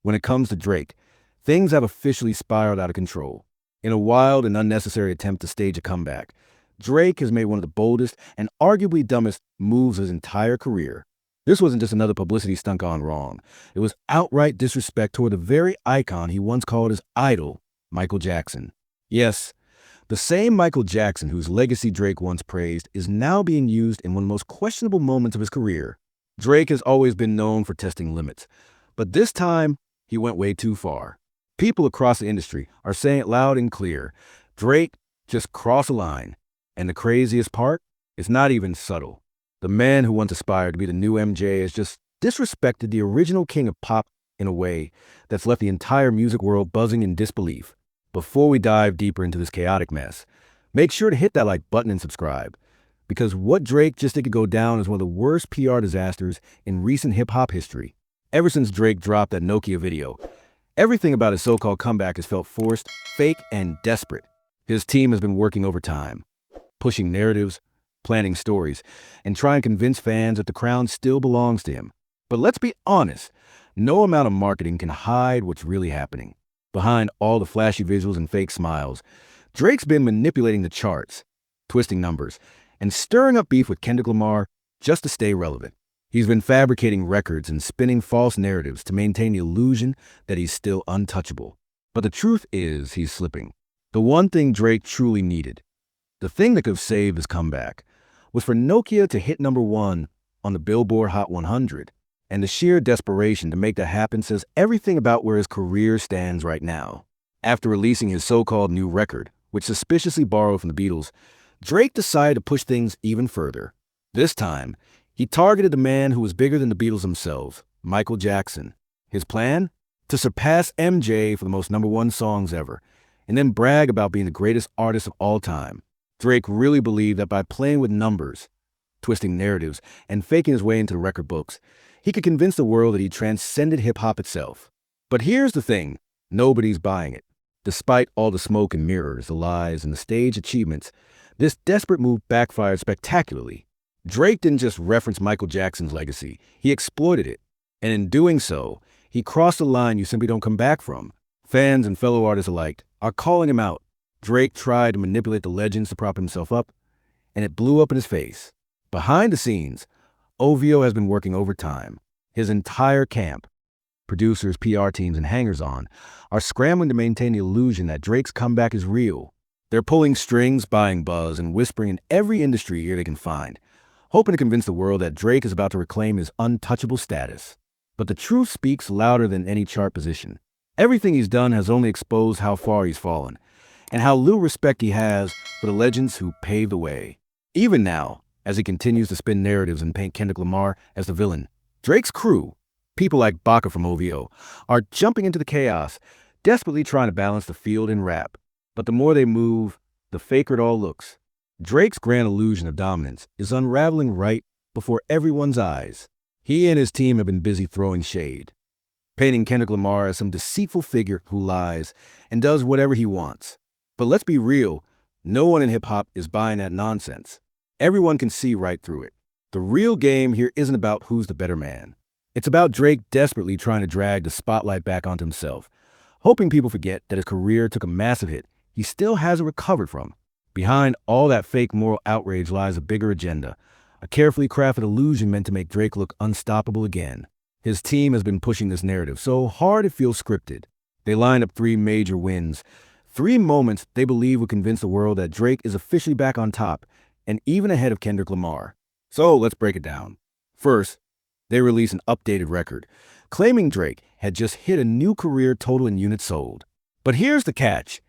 When it comes to Drake, things have officially spiraled out of control. In a wild and unnecessary attempt to stage a comeback, Drake has made one of the boldest and arguably dumbest moves of his entire career. This wasn't just another publicity stunt gone wrong. It was outright disrespect toward the very icon he once called his idol, Michael Jackson. Yes, the same Michael Jackson whose legacy Drake once praised is now being used in one of the most questionable moments of his career. Drake has always been known for testing limits, but this time he went way too far. People across the industry are saying it loud and clear. Drake just crossed a line. And the craziest part? It's not even subtle. The man who once aspired to be the new MJ has just disrespected the original king of pop in a way that's left the entire music world buzzing in disbelief. Before we dive deeper into this chaotic mess, make sure to hit that like button and subscribe. Because what Drake just did could go down as one of the worst PR disasters in recent hip-hop history. Ever since Drake dropped that Nokia video, everything about his so-called comeback has felt forced, fake, and desperate. His team has been working overtime, pushing narratives, planning stories, and trying to convince fans that the crown still belongs to him. But let's be honest, no amount of marketing can hide what's really happening. Behind all the flashy visuals and fake smiles, Drake's been manipulating the charts, twisting numbers, and stirring up beef with Kendrick Lamar just to stay relevant. He's been fabricating records and spinning false narratives to maintain the illusion that he's still untouchable. But the truth is he's slipping. The one thing Drake truly needed, the thing that could have saved his comeback, was for Nokia to hit #1 on the Billboard Hot 100. And the sheer desperation to make that happen says everything about where his career stands right now. After releasing his so-called new record, which suspiciously borrowed from the Beatles, Drake decided to push things even further. This time, he targeted the man who was bigger than the Beatles themselves, Michael Jackson. His plan? To surpass MJ for the most #1 songs ever, and then brag about being the greatest artist of all time. Drake really believed that by playing with numbers, twisting narratives, and faking his way into the record books, he could convince the world that he transcended hip-hop itself. But here's the thing, nobody's buying it. Despite all the smoke and mirrors, the lies, and the stage achievements, this desperate move backfired spectacularly. Drake didn't just reference Michael Jackson's legacy, he exploited it. And in doing so, he crossed a line you simply don't come back from. Fans and fellow artists alike are calling him out. Drake tried to manipulate the legends to prop himself up, and it blew up in his face. Behind the scenes, OVO has been working overtime. His entire camp, producers, PR teams, and hangers-on, are scrambling to maintain the illusion that Drake's comeback is real. They're pulling strings, buying buzz, and whispering in every industry ear they can find, hoping to convince the world that Drake is about to reclaim his untouchable status. But the truth speaks louder than any chart position. Everything he's done has only exposed how far he's fallen, and how little respect he has for the legends who paved the way. Even now, as he continues to spin narratives and paint Kendrick Lamar as the villain, Drake's crew, people like Baca from OVO, are jumping into the chaos, desperately trying to balance the field in rap. But the more they move, the faker it all looks. Drake's grand illusion of dominance is unraveling right before everyone's eyes. He and his team have been busy throwing shade, painting Kendrick Lamar as some deceitful figure who lies and does whatever he wants. But let's be real, no one in hip-hop is buying that nonsense. Everyone can see right through it. The real game here isn't about who's the better man. It's about Drake desperately trying to drag the spotlight back onto himself, hoping people forget that his career took a massive hit he still hasn't recovered from. Behind all that fake moral outrage lies a bigger agenda, a carefully crafted illusion meant to make Drake look unstoppable again. His team has been pushing this narrative so hard it feels scripted. They lined up 3 major wins, 3 moments they believe would convince the world that Drake is officially back on top, and even ahead of Kendrick Lamar. So let's break it down. First, they released an updated record, claiming Drake had just hit a new career total in units sold. But here's the catch.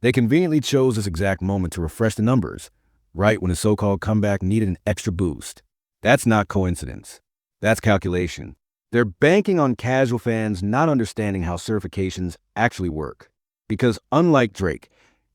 They conveniently chose this exact moment to refresh the numbers, right when his so-called comeback needed an extra boost. That's not coincidence. That's calculation. They're banking on casual fans not understanding how certifications actually work. Because unlike Drake,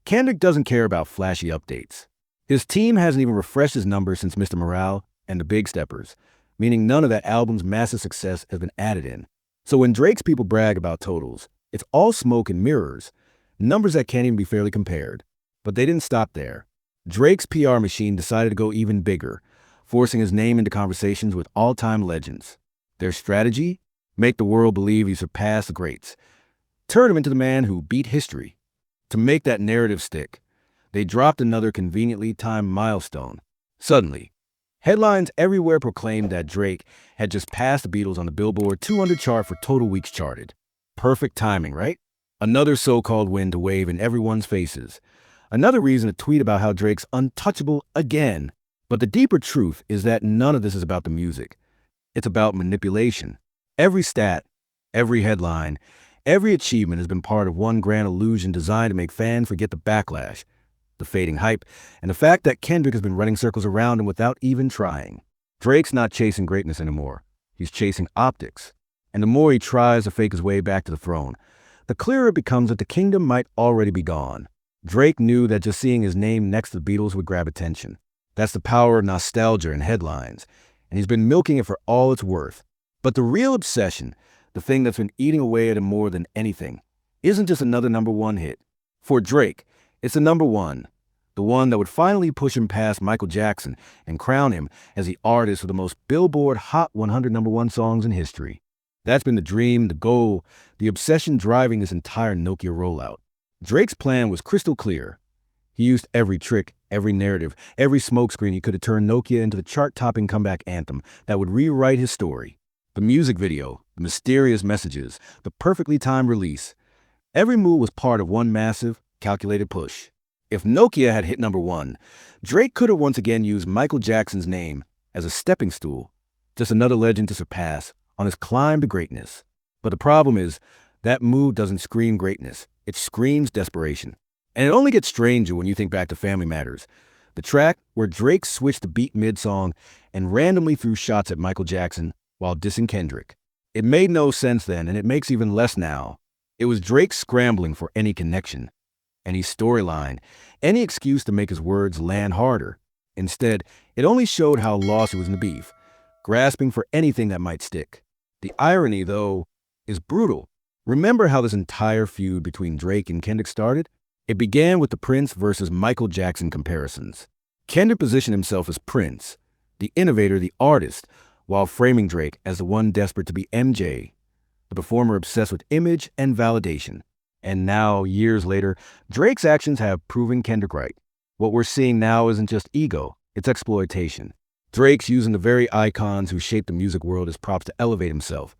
Kendrick doesn't care about flashy updates. His team hasn't even refreshed his numbers since Mr. Morale and the Big Steppers, meaning none of that album's massive success has been added in. So when Drake's people brag about totals, it's all smoke and mirrors, numbers that can't even be fairly compared. But they didn't stop there. Drake's PR machine decided to go even bigger, forcing his name into conversations with all-time legends. Their strategy? make the world believe he surpassed the greats, turn him into the man who beat history. To make that narrative stick, they dropped another conveniently timed milestone. Suddenly, headlines everywhere proclaimed that Drake had just passed the Beatles on the Billboard 200 chart for total weeks charted. Perfect timing, right? Another so-called win to wave in everyone's faces. Another reason to tweet about how Drake's untouchable again. But the deeper truth is that none of this is about the music. It's about manipulation. Every stat, every headline, every achievement has been part of one grand illusion designed to make fans forget the backlash, the fading hype, and the fact that Kendrick has been running circles around him without even trying. Drake's not chasing greatness anymore. He's chasing optics. And the more he tries to fake his way back to the throne, the clearer it becomes that the kingdom might already be gone. Drake knew that just seeing his name next to the Beatles would grab attention. That's the power of nostalgia and headlines, and he's been milking it for all it's worth. But the real obsession, the thing that's been eating away at him more than anything, isn't just another #1 hit. For Drake, it's the #1, the one that would finally push him past Michael Jackson and crown him as the artist with the most Billboard Hot 100 #1 songs in history. That's been the dream, the goal, the obsession driving this entire Nokia rollout. Drake's plan was crystal clear. He used every trick, every narrative, every smokescreen he could to turn Nokia into the chart-topping comeback anthem that would rewrite his story. The music video, the mysterious messages, the perfectly timed release. Every move was part of one massive, calculated push. If Nokia had hit #1, Drake could have once again used Michael Jackson's name as a stepping stool, just another legend to surpass on his climb to greatness. But the problem is, that move doesn't scream greatness, it screams desperation. And it only gets stranger when you think back to Family Matters, the track where Drake switched the beat mid-song and randomly threw shots at Michael Jackson while dissing Kendrick. It made no sense then, and it makes even less now. It was Drake scrambling for any connection, any storyline, any excuse to make his words land harder. Instead, it only showed how lost he was in the beef, grasping for anything that might stick. The irony, though, is brutal. Remember how this entire feud between Drake and Kendrick started? It began with the Prince versus Michael Jackson comparisons. Kendrick positioned himself as Prince, the innovator, the artist, while framing Drake as the one desperate to be MJ, the performer obsessed with image and validation. And now, years later, Drake's actions have proven Kendrick right. What we're seeing now isn't just ego, it's exploitation. Drake's using the very icons who shaped the music world as props to elevate himself,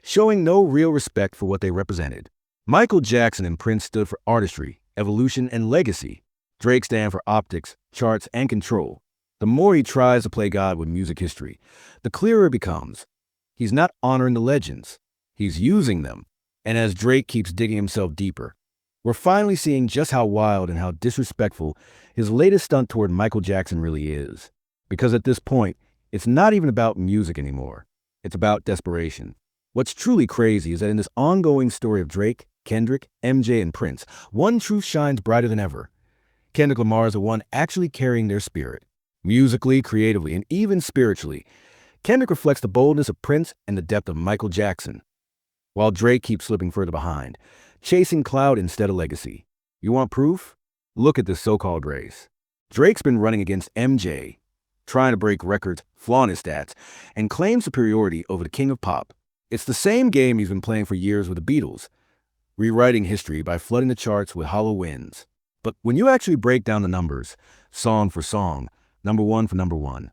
showing no real respect for what they represented. Michael Jackson and Prince stood for artistry, evolution, and legacy. Drake stands for optics, charts, and control. The more he tries to play God with music history, the clearer it becomes. He's not honoring the legends. He's using them. And as Drake keeps digging himself deeper, we're finally seeing just how wild and how disrespectful his latest stunt toward Michael Jackson really is. Because at this point, it's not even about music anymore. It's about desperation. What's truly crazy is that in this ongoing story of Drake, Kendrick, MJ, and Prince, one truth shines brighter than ever. Kendrick Lamar is the one actually carrying their spirit. Musically, creatively, and even spiritually, Kendrick reflects the boldness of Prince and the depth of Michael Jackson, while Drake keeps slipping further behind, chasing clout instead of legacy. You want proof? Look at this so-called race. Drake's been running against MJ, trying to break records, flaunting his stats, and claim superiority over the king of pop. It's the same game he's been playing for years with the Beatles, rewriting history by flooding the charts with hollow wins. But when you actually break down the numbers, song for song, #1 for #1,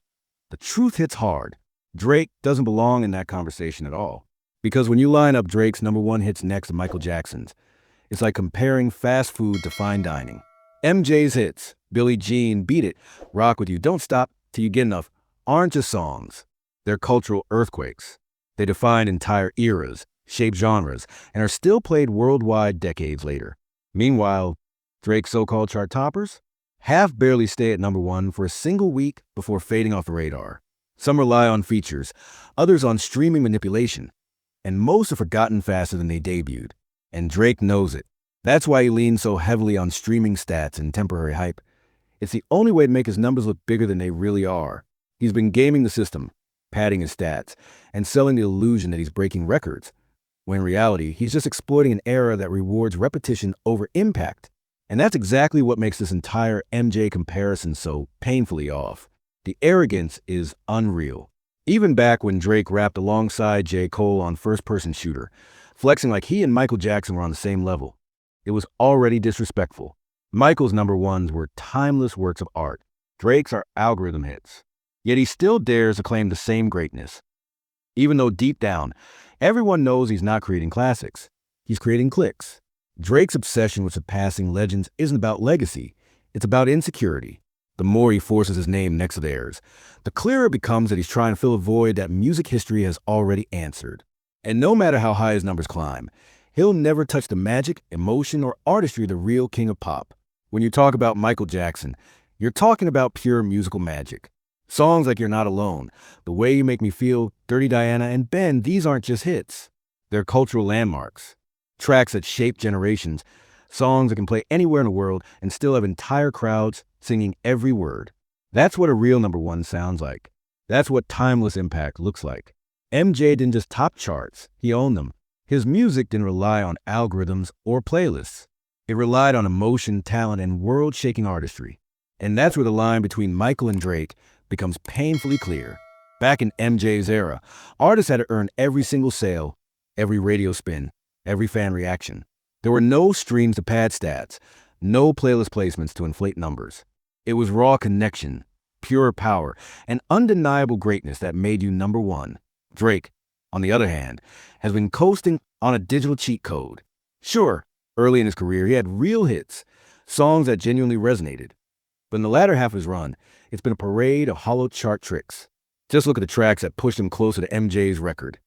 the truth hits hard. Drake doesn't belong in that conversation at all. Because when you line up Drake's #1 hits next to Michael Jackson's, it's like comparing fast food to fine dining. MJ's hits, Billie Jean, Beat It, Rock With You, Don't Stop Till You Get Enough, aren't just songs. They're cultural earthquakes. They define entire eras, shape genres, and are still played worldwide decades later. Meanwhile, Drake's so-called chart toppers? Half barely stay at #1 for a single week before fading off the radar. Some rely on features, others on streaming manipulation, and most are forgotten faster than they debuted. And Drake knows it. That's why he leans so heavily on streaming stats and temporary hype. It's the only way to make his numbers look bigger than they really are. He's been gaming the system, padding his stats, and selling the illusion that he's breaking records, when in reality, he's just exploiting an era that rewards repetition over impact. And that's exactly what makes this entire MJ comparison so painfully off. The arrogance is unreal. Even back when Drake rapped alongside J. Cole on First Person Shooter, flexing like he and Michael Jackson were on the same level, it was already disrespectful. Michael's number ones were timeless works of art. Drake's are algorithm hits. Yet he still dares to claim the same greatness. Even though deep down, everyone knows he's not creating classics. He's creating clicks. Drake's obsession with surpassing legends isn't about legacy. It's about insecurity. The more he forces his name next to theirs, the clearer it becomes that he's trying to fill a void that music history has already answered. And no matter how high his numbers climb, he'll never touch the magic, emotion, or artistry of the real king of pop. When you talk about Michael Jackson, you're talking about pure musical magic. Songs like You're Not Alone, The Way You Make Me Feel, Dirty Diana, and Ben, these aren't just hits. They're cultural landmarks. Tracks that shape generations, songs that can play anywhere in the world and still have entire crowds singing every word. That's what a real number one sounds like. That's what timeless impact looks like. MJ didn't just top charts, he owned them. His music didn't rely on algorithms or playlists. It relied on emotion, talent, and world-shaking artistry. And that's where the line between Michael and Drake becomes painfully clear. Back in MJ's era, artists had to earn every single sale, every radio spin, every fan reaction. There were no streams to pad stats, no playlist placements to inflate numbers. It was raw connection, pure power, and undeniable greatness that made you number one. Drake, on the other hand, has been coasting on a digital cheat code. Sure, early in his career, he had real hits, songs that genuinely resonated. But in the latter half of his run, it's been a parade of hollow chart tricks. Just look at the tracks that pushed him closer to MJ's record.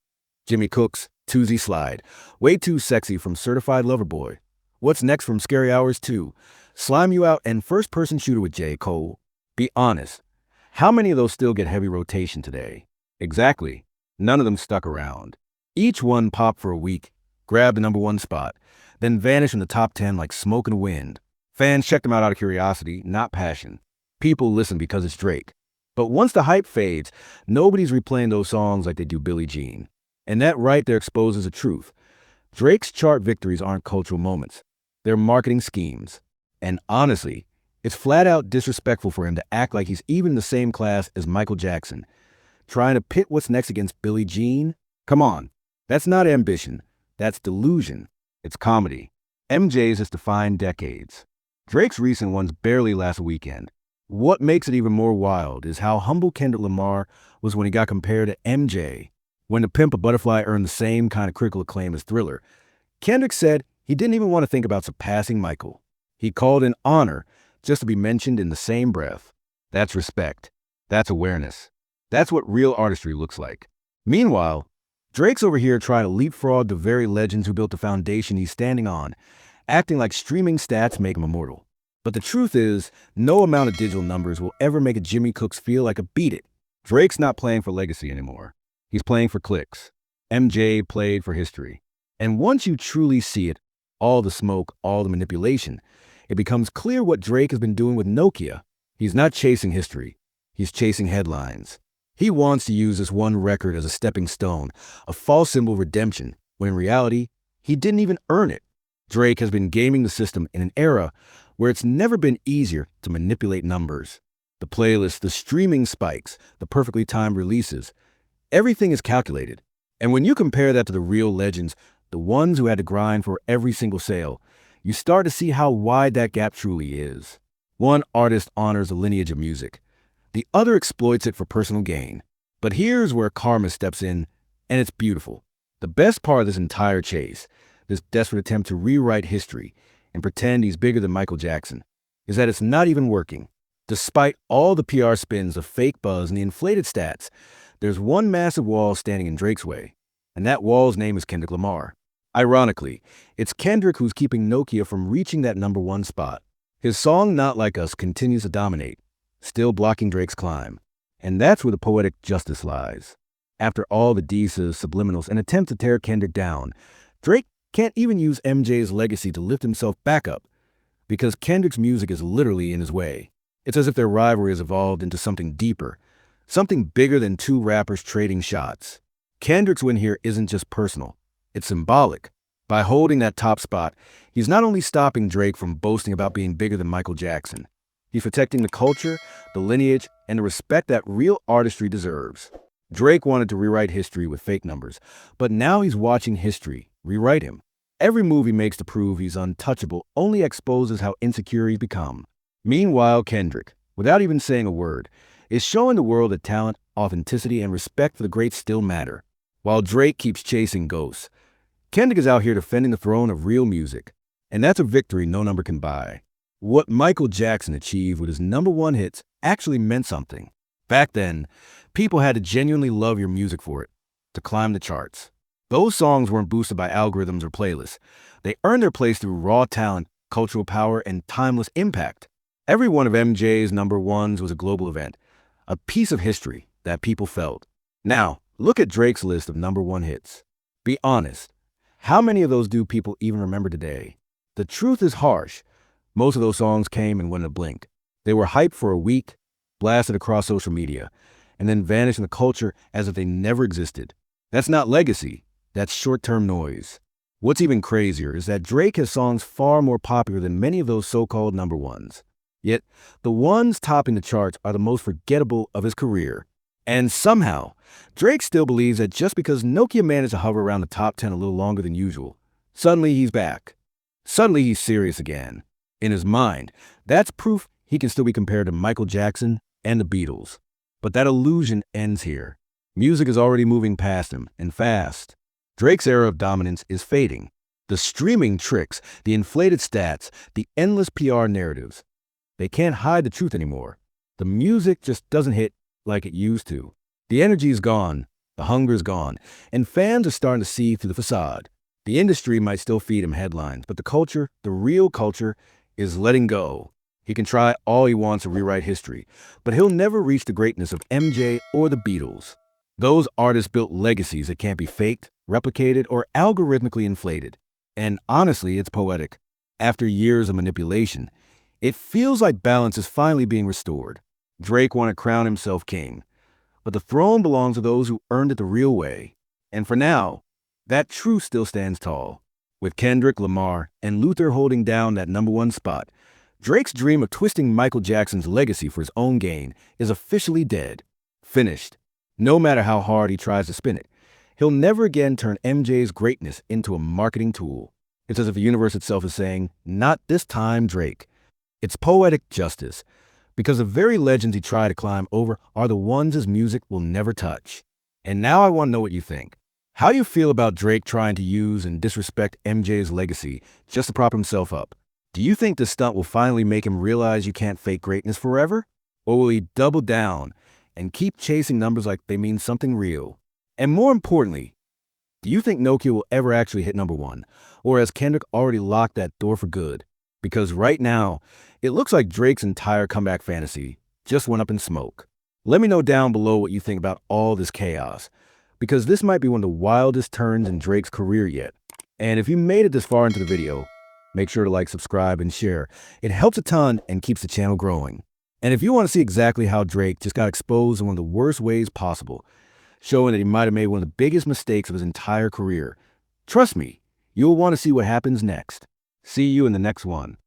Jimmy Cook's Toosie Slide, Way Too Sexy from Certified Lover Boy, What's Next from Scary Hours 2, Slime You Out, and First Person Shooter with J. Cole. Be honest, how many of those still get heavy rotation today? Exactly. None of them stuck around. Each one popped for a week, grabbed the number one spot, then vanished from the top 10 like smoke in the wind. Fans checked them out of curiosity, not passion. People listen because it's Drake. But once the hype fades, nobody's replaying those songs like they do Billie Jean. And that right there exposes the truth. Drake's chart victories aren't cultural moments. They're marketing schemes. And honestly, it's flat out disrespectful for him to act like he's even in the same class as Michael Jackson. Trying to pit What's Next against Billie Jean? Come on. That's not ambition. That's delusion. It's comedy. MJ's has defined decades. Drake's recent ones barely last a weekend. What makes it even more wild is how humble Kendrick Lamar was when he got compared to MJ. When To Pimp a Butterfly earned the same kind of critical acclaim as Thriller, Kendrick said he didn't even want to think about surpassing Michael. He called it an honor just to be mentioned in the same breath. That's respect. That's awareness. That's what real artistry looks like. Meanwhile, Drake's over here trying to leapfrog the very legends who built the foundation he's standing on, acting like streaming stats make him immortal. But the truth is, no amount of digital numbers will ever make a Jimmy Cooks feel like a Beat It. Drake's not playing for legacy anymore. He's playing for clicks. MJ played for history. And once you truly see it, all the smoke, all the manipulation, it becomes clear what Drake has been doing with Nokia. He's not chasing history. He's chasing headlines. He wants to use this one record as a stepping stone, a false symbol of redemption, when in reality, he didn't even earn it. Drake has been gaming the system in an era where it's never been easier to manipulate numbers. The playlists, the streaming spikes, the perfectly timed releases, everything is calculated. And when you compare that to the real legends, the ones who had to grind for every single sale, you start to see how wide that gap truly is. One artist honors the lineage of music. The other exploits it for personal gain. But here's where karma steps in, and it's beautiful. The best part of this entire chase, this desperate attempt to rewrite history and pretend he's bigger than Michael Jackson, is that it's not even working. Despite all the PR spins, the fake buzz, and the inflated stats, there's one massive wall standing in Drake's way, and that wall's name is Kendrick Lamar. Ironically, it's Kendrick who's keeping Nokia from reaching that number one spot. His song Not Like Us continues to dominate, still blocking Drake's climb. And that's where the poetic justice lies. After all the diss, subliminals, and attempts to tear Kendrick down, Drake can't even use MJ's legacy to lift himself back up, because Kendrick's music is literally in his way. It's as if their rivalry has evolved into something deeper, something bigger than two rappers trading shots. Kendrick's win here isn't just personal, it's symbolic. By holding that top spot, he's not only stopping Drake from boasting about being bigger than Michael Jackson, he's protecting the culture, the lineage, and the respect that real artistry deserves. Drake wanted to rewrite history with fake numbers, but now he's watching history rewrite him. Every move he makes to prove he's untouchable only exposes how insecure he's become. Meanwhile, Kendrick, without even saying a word, is showing the world that talent, authenticity, and respect for the greats still matter. While Drake keeps chasing ghosts, Kendrick is out here defending the throne of real music, and that's a victory no number can buy. What Michael Jackson achieved with his #1 hits actually meant something. Back then, people had to genuinely love your music for it to climb the charts. Those songs weren't boosted by algorithms or playlists. They earned their place through raw talent, cultural power, and timeless impact. Every one of MJ's #1s was a global event, a piece of history that people felt. Now, look at Drake's list of #1 hits. Be honest, how many of those do people even remember today? The truth is harsh. Most of those songs came and went in a blink. They were hyped for a week, blasted across social media, and then vanished in the culture as if they never existed. That's not legacy. That's short-term noise. What's even crazier is that Drake has songs far more popular than many of those so-called #1s. Yet, the ones topping the charts are the most forgettable of his career. And somehow, Drake still believes that just because Nokia managed to hover around the top 10 a little longer than usual, suddenly he's back. Suddenly he's serious again. In his mind, that's proof he can still be compared to Michael Jackson and the Beatles. But that illusion ends here. Music is already moving past him, and fast. Drake's era of dominance is fading. The streaming tricks, the inflated stats, the endless PR narratives, they can't hide the truth anymore. The music just doesn't hit like it used to. The energy is gone, the hunger is gone, and fans are starting to see through the facade. The industry might still feed him headlines, but the culture, the real culture, is letting go. He can try all he wants to rewrite history, but he'll never reach the greatness of MJ or the Beatles. Those artists built legacies that can't be faked, replicated, or algorithmically inflated. And honestly, it's poetic. After years of manipulation, it feels like balance is finally being restored. Drake wanted to crown himself king, but the throne belongs to those who earned it the real way. And for now, that truth still stands tall. With Kendrick Lamar and Luther holding down that #1 spot, Drake's dream of twisting Michael Jackson's legacy for his own gain is officially dead. Finished. No matter how hard he tries to spin it, he'll never again turn MJ's greatness into a marketing tool. It's as if the universe itself is saying, "Not this time, Drake." It's poetic justice, because the very legends he tried to climb over are the ones his music will never touch. And now I want to know what you think. How do you feel about Drake trying to use and disrespect MJ's legacy just to prop himself up? Do you think this stunt will finally make him realize you can't fake greatness forever? Or will he double down and keep chasing numbers like they mean something real? And more importantly, do you think Nokia will ever actually hit #1? Or has Kendrick already locked that door for good? Because right now, it looks like Drake's entire comeback fantasy just went up in smoke. Let me know down below what you think about all this chaos, because this might be one of the wildest turns in Drake's career yet. And if you made it this far into the video, make sure to like, subscribe, and share. It helps a ton and keeps the channel growing. And if you want to see exactly how Drake just got exposed in one of the worst ways possible, showing that he might have made one of the biggest mistakes of his entire career, trust me, you'll want to see what happens next. See you in the next one.